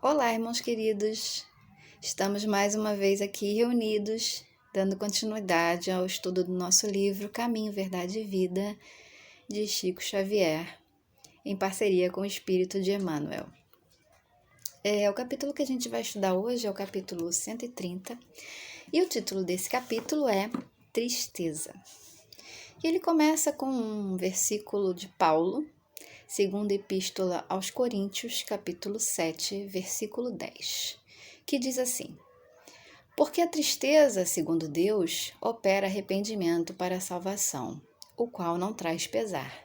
Olá, irmãos queridos! Estamos mais uma vez aqui reunidos, dando continuidade ao estudo do nosso livro Caminho, Verdade e Vida, de Chico Xavier, em parceria com o Espírito de Emmanuel. O capítulo que a gente vai estudar hoje é o capítulo 130, e o título desse capítulo é Tristeza. E ele começa com um versículo de Paulo, segunda epístola aos Coríntios, capítulo 7, versículo 10, que diz assim: Porque a tristeza, segundo Deus, opera arrependimento para a salvação, o qual não traz pesar,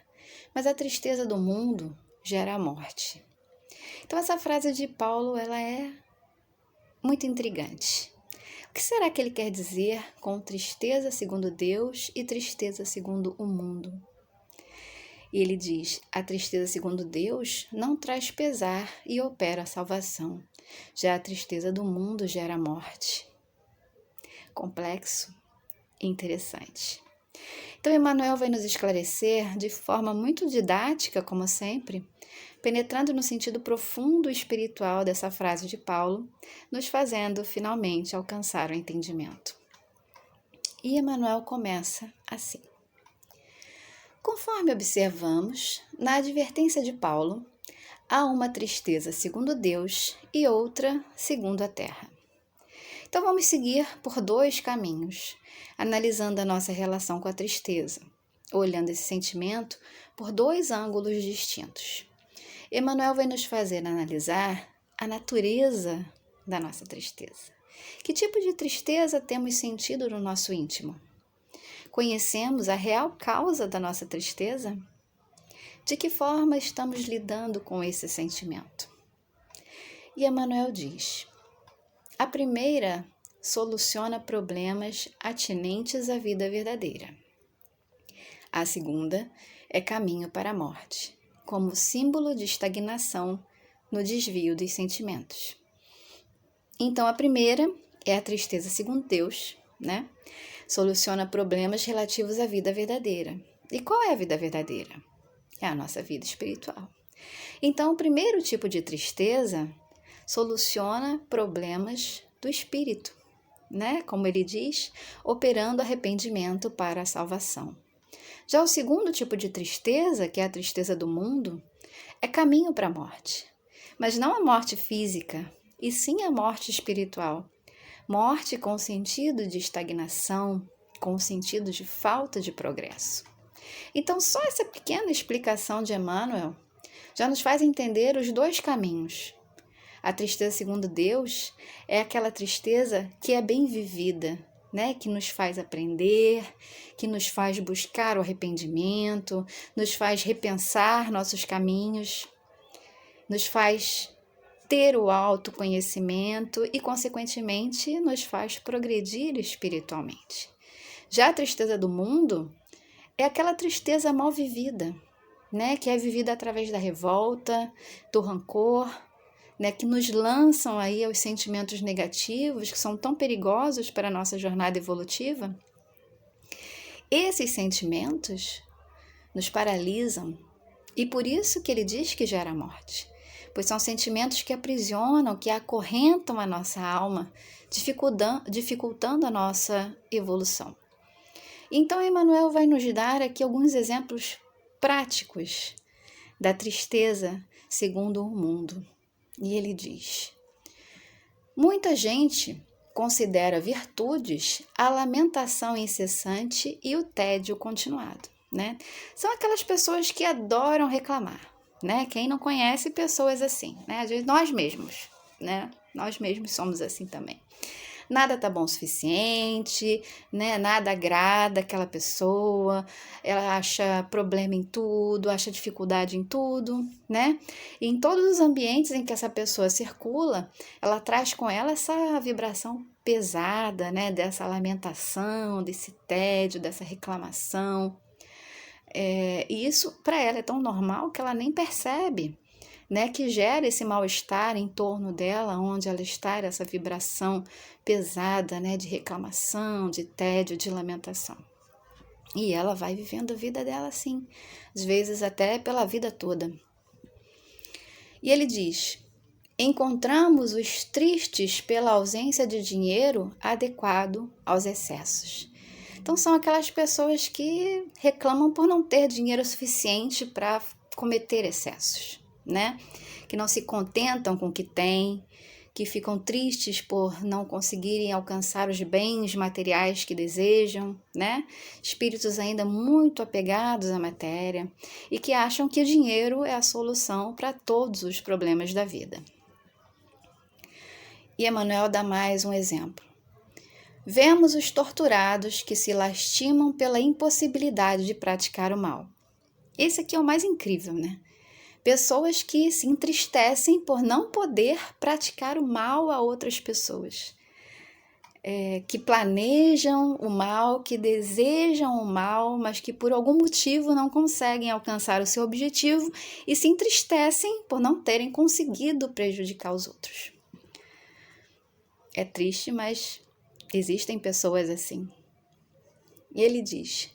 mas a tristeza do mundo gera a morte. Então essa frase de Paulo, ela é muito intrigante. O que será que ele quer dizer com tristeza segundo Deus e tristeza segundo o mundo? E ele diz: a tristeza segundo Deus não traz pesar e opera a salvação. Já a tristeza do mundo gera a morte. Complexo e interessante. Então, Emmanuel vai nos esclarecer de forma muito didática, como sempre, penetrando no sentido profundo e espiritual dessa frase de Paulo, nos fazendo finalmente alcançar o entendimento. E Emmanuel começa assim. Conforme observamos, na advertência de Paulo, há uma tristeza segundo Deus e outra segundo a terra. Então vamos seguir por dois caminhos, analisando a nossa relação com a tristeza, olhando esse sentimento por dois ângulos distintos. Emmanuel vai nos fazer analisar a natureza da nossa tristeza. Que tipo de tristeza temos sentido no nosso íntimo? Conhecemos a real causa da nossa tristeza? De que forma estamos lidando com esse sentimento? E Emmanuel diz: a primeira soluciona problemas atinentes à vida verdadeira. A segunda é caminho para a morte, como símbolo de estagnação no desvio dos sentimentos. Então, a primeira é a tristeza segundo Deus, né? Soluciona problemas relativos à vida verdadeira. E qual é a vida verdadeira? É a nossa vida espiritual. Então, o primeiro tipo de tristeza soluciona problemas do espírito, né? Como ele diz, operando arrependimento para a salvação. Já o segundo tipo de tristeza, que é a tristeza do mundo, é caminho para a morte. Mas não a morte física, e sim a morte espiritual. Morte com sentido de estagnação, com sentido de falta de progresso. Então, só essa pequena explicação de Emmanuel já nos faz entender os dois caminhos. A tristeza segundo Deus é aquela tristeza que é bem vivida, né? Que nos faz aprender, que nos faz buscar o arrependimento, nos faz repensar nossos caminhos, nos faz ter o autoconhecimento e, consequentemente, nos faz progredir espiritualmente. Já a tristeza do mundo é aquela tristeza mal vivida, né? Que é vivida através da revolta, do rancor, né? Que nos lançam aí aos sentimentos negativos que são tão perigosos para a nossa jornada evolutiva. Esses sentimentos nos paralisam e por isso que ele diz que gera morte. Pois são sentimentos que aprisionam, que acorrentam a nossa alma, dificultando a nossa evolução. Então, Emmanuel vai nos dar aqui alguns exemplos práticos da tristeza segundo o mundo. E ele diz: muita gente considera virtudes a lamentação incessante e o tédio continuado, né? São aquelas pessoas que adoram reclamar. Né? Quem não conhece pessoas assim, né? Às vezes nós mesmos, né? Nós mesmos somos assim também. Nada tá bom o suficiente, né? Nada agrada aquela pessoa, ela acha problema em tudo, acha dificuldade em tudo, né? E em todos os ambientes em que essa pessoa circula, ela traz com ela essa vibração pesada, né? Dessa lamentação, desse tédio, dessa reclamação. E isso para ela é tão normal que ela nem percebe, né, que gera esse mal-estar em torno dela, onde ela está, essa vibração pesada, né, de reclamação, de tédio, de lamentação. E ela vai vivendo a vida dela assim, às vezes até pela vida toda. E ele diz: encontramos os tristes pela ausência de dinheiro adequado aos excessos. Então, são aquelas pessoas que reclamam por não ter dinheiro suficiente para cometer excessos, né? Que não se contentam com o que têm, que ficam tristes por não conseguirem alcançar os bens materiais que desejam, né? Espíritos ainda muito apegados à matéria e que acham que o dinheiro é a solução para todos os problemas da vida. E Emmanuel dá mais um exemplo. Vemos os torturados que se lastimam pela impossibilidade de praticar o mal. Esse aqui é o mais incrível, né? Pessoas que se entristecem por não poder praticar o mal a outras pessoas. Que planejam o mal, que desejam o mal, mas que por algum motivo não conseguem alcançar o seu objetivo e se entristecem por não terem conseguido prejudicar os outros. É triste, mas existem pessoas assim. E ele diz: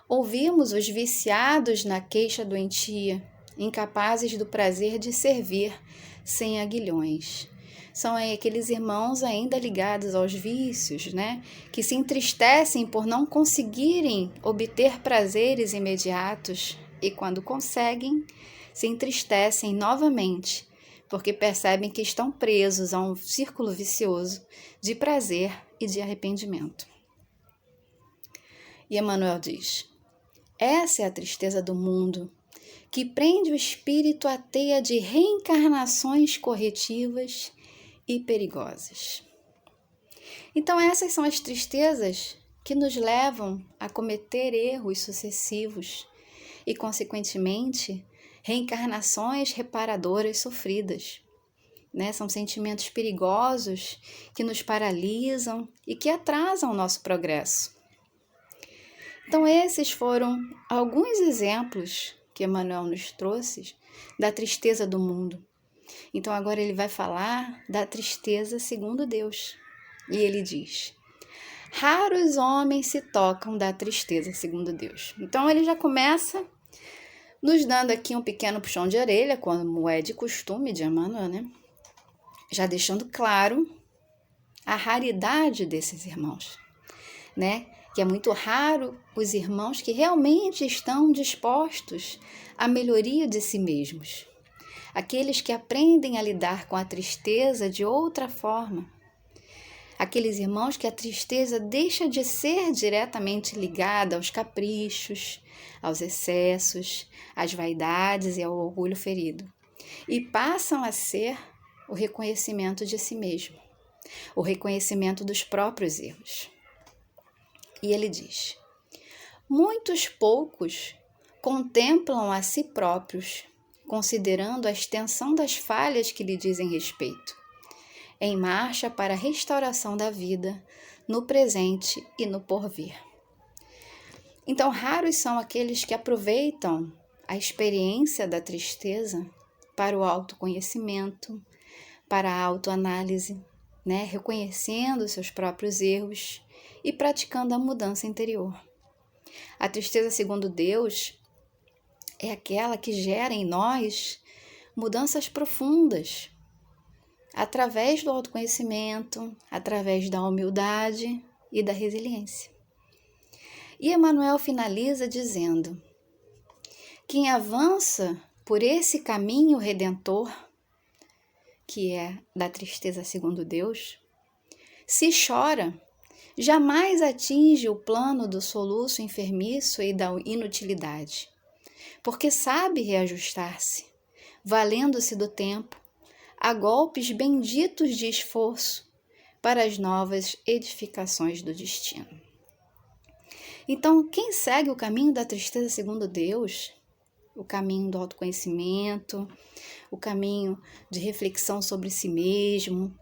ouvimos os viciados na queixa doentia, incapazes do prazer de servir sem aguilhões. São aqueles irmãos ainda ligados aos vícios, né? Que se entristecem por não conseguirem obter prazeres imediatos e, quando conseguem, se entristecem novamente, porque percebem que estão presos a um círculo vicioso de prazer e de arrependimento. E Emmanuel diz: essa é a tristeza do mundo, que prende o espírito à teia de reencarnações corretivas e perigosas. Então, essas são as tristezas que nos levam a cometer erros sucessivos e, consequentemente, reencarnações reparadoras sofridas. Né? São sentimentos perigosos que nos paralisam e que atrasam o nosso progresso. Então, esses foram alguns exemplos que Emmanuel nos trouxe da tristeza do mundo. Então, agora ele vai falar da tristeza segundo Deus. E ele diz: raros homens se tocam da tristeza segundo Deus. Então, ele já começa nos dando aqui um pequeno puxão de orelha, como é de costume de Emmanuel, né? Já deixando claro a raridade desses irmãos, né? Que é muito raro os irmãos que realmente estão dispostos à melhoria de si mesmos. Aqueles que aprendem a lidar com a tristeza de outra forma. Aqueles irmãos que a tristeza deixa de ser diretamente ligada aos caprichos, aos excessos, às vaidades e ao orgulho ferido. E passam a ser o reconhecimento de si mesmo, o reconhecimento dos próprios erros. E ele diz: muitos poucos contemplam a si próprios, considerando a extensão das falhas que lhe dizem respeito, em marcha para a restauração da vida, no presente e no porvir. Então, raros são aqueles que aproveitam a experiência da tristeza para o autoconhecimento, para a autoanálise, né? Reconhecendo seus próprios erros e praticando a mudança interior. A tristeza segundo Deus é aquela que gera em nós mudanças profundas, através do autoconhecimento, através da humildade e da resiliência. E Emmanuel finaliza dizendo: quem avança por esse caminho redentor, que é da tristeza segundo Deus, se chora, jamais atinge o plano do soluço enfermiço e da inutilidade, porque sabe reajustar-se, valendo-se do tempo, a golpes benditos de esforço para as novas edificações do destino. Então, quem segue o caminho da tristeza segundo Deus, o caminho do autoconhecimento, o caminho de reflexão sobre si mesmo,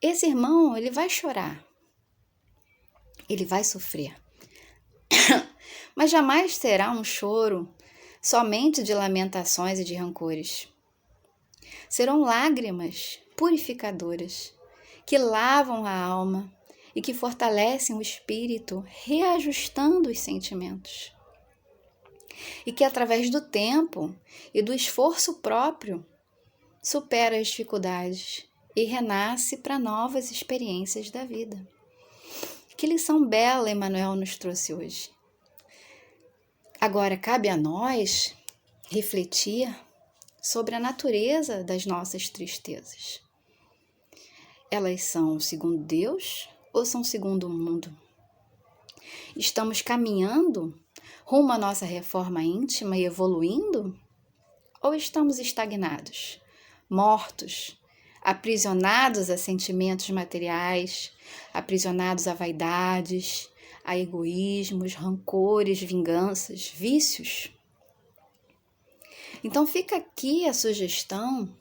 esse irmão, ele vai chorar, ele vai sofrer, mas jamais será um choro somente de lamentações e de rancores. Serão lágrimas purificadoras que lavam a alma e que fortalecem o espírito, reajustando os sentimentos. E que através do tempo e do esforço próprio supera as dificuldades e renasce para novas experiências da vida. Que lição bela Emmanuel nos trouxe hoje. Agora cabe a nós refletir sobre a natureza das nossas tristezas. Elas são segundo Deus ou são segundo o mundo? Estamos caminhando rumo à nossa reforma íntima e evoluindo? Ou estamos estagnados, mortos, aprisionados a sentimentos materiais, aprisionados a vaidades, a egoísmos, rancores, vinganças, vícios? Então fica aqui a sugestão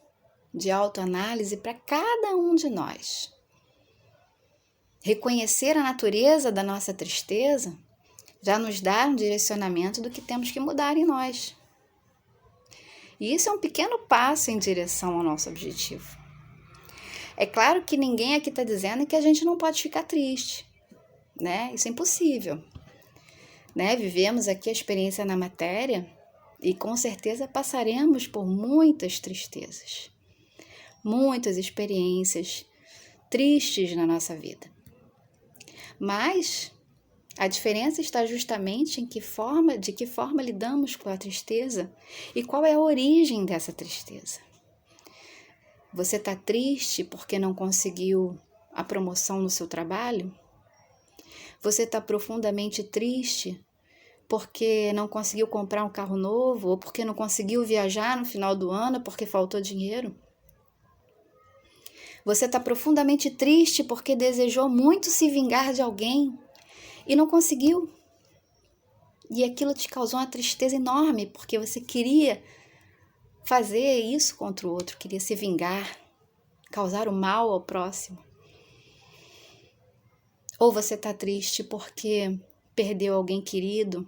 de autoanálise para cada um de nós. Reconhecer a natureza da nossa tristeza já nos dá um direcionamento do que temos que mudar em nós. E isso é um pequeno passo em direção ao nosso objetivo. É claro que ninguém aqui está dizendo que a gente não pode ficar triste, né? Isso é impossível, né? Vivemos aqui a experiência na matéria e com certeza passaremos por muitas tristezas, muitas experiências tristes na nossa vida. Mas a diferença está justamente de que forma lidamos com a tristeza e qual é a origem dessa tristeza. Você está triste porque não conseguiu a promoção no seu trabalho? Você está profundamente triste porque não conseguiu comprar um carro novo ou porque não conseguiu viajar no final do ano porque faltou dinheiro? Você está profundamente triste porque desejou muito se vingar de alguém e não conseguiu. E aquilo te causou uma tristeza enorme porque você queria fazer isso contra o outro, queria se vingar, causar o mal ao próximo. Ou você está triste porque perdeu alguém querido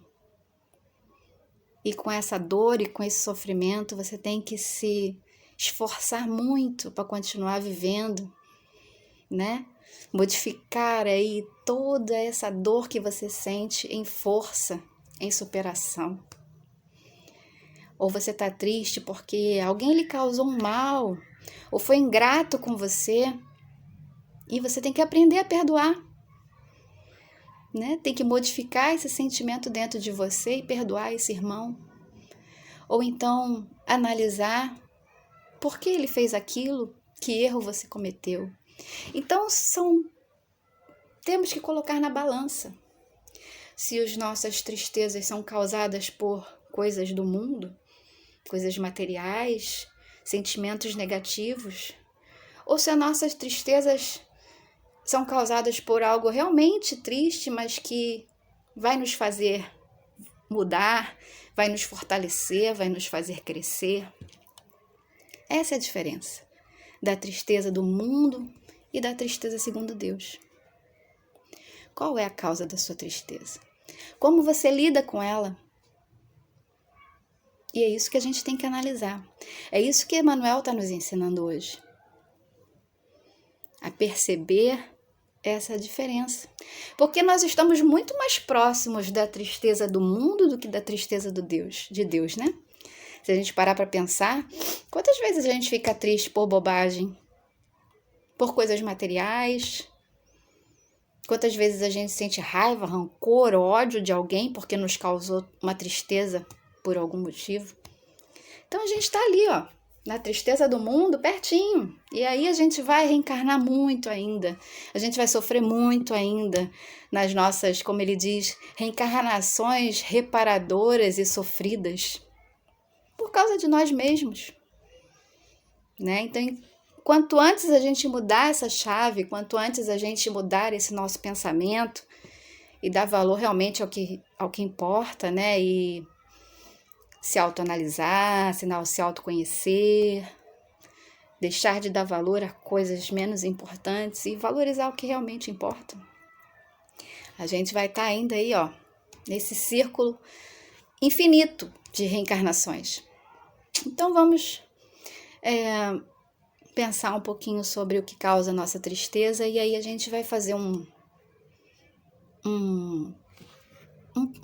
e com essa dor e com esse sofrimento você tem que se esforçar muito para continuar vivendo, né? Modificar aí toda essa dor que você sente em força, em superação. Ou você está triste porque alguém lhe causou um mal, ou foi ingrato com você, e você tem que aprender a perdoar, né? Tem que modificar esse sentimento dentro de você e perdoar esse irmão. Ou então analisar por que ele fez aquilo, que erro você cometeu. Então temos que colocar na balança se as nossas tristezas são causadas por coisas do mundo, coisas materiais, sentimentos negativos, ou se as nossas tristezas são causadas por algo realmente triste, mas que vai nos fazer mudar, vai nos fortalecer, vai nos fazer crescer. Essa é a diferença da tristeza do mundo e da tristeza segundo Deus. Qual é a causa da sua tristeza? Como você lida com ela? E é isso que a gente tem que analisar. É isso que Emmanuel está nos ensinando hoje. A perceber essa diferença. Porque nós estamos muito mais próximos da tristeza do mundo do que da tristeza de Deus, né? Se a gente parar para pensar, quantas vezes a gente fica triste por bobagem? Por coisas materiais? Quantas vezes a gente sente raiva, rancor, ódio de alguém porque nos causou uma tristeza por algum motivo? Então a gente está ali, ó, na tristeza do mundo, pertinho. E aí a gente vai reencarnar muito ainda. A gente vai sofrer muito ainda nas nossas, como ele diz, reencarnações reparadoras e sofridas. Por causa de nós mesmos, né? Então, quanto antes a gente mudar essa chave, quanto antes a gente mudar esse nosso pensamento e dar valor realmente ao que importa, né? E se autoanalisar, se autoconhecer, deixar de dar valor a coisas menos importantes e valorizar o que realmente importa. A gente vai estar ainda aí, ó, nesse círculo infinito de reencarnações. Então vamos pensar um pouquinho sobre o que causa a nossa tristeza e aí a gente vai fazer uma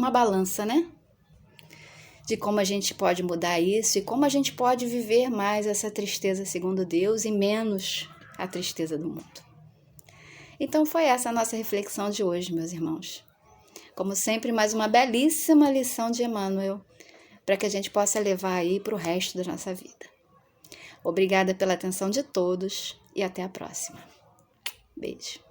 balança, né? de como a gente pode mudar isso e como a gente pode viver mais essa tristeza segundo Deus e menos a tristeza do mundo. Então foi essa a nossa reflexão de hoje, meus irmãos. Como sempre, mais uma belíssima lição de Emmanuel, para que a gente possa levar aí para o resto da nossa vida. Obrigada pela atenção de todos e até a próxima. Beijo.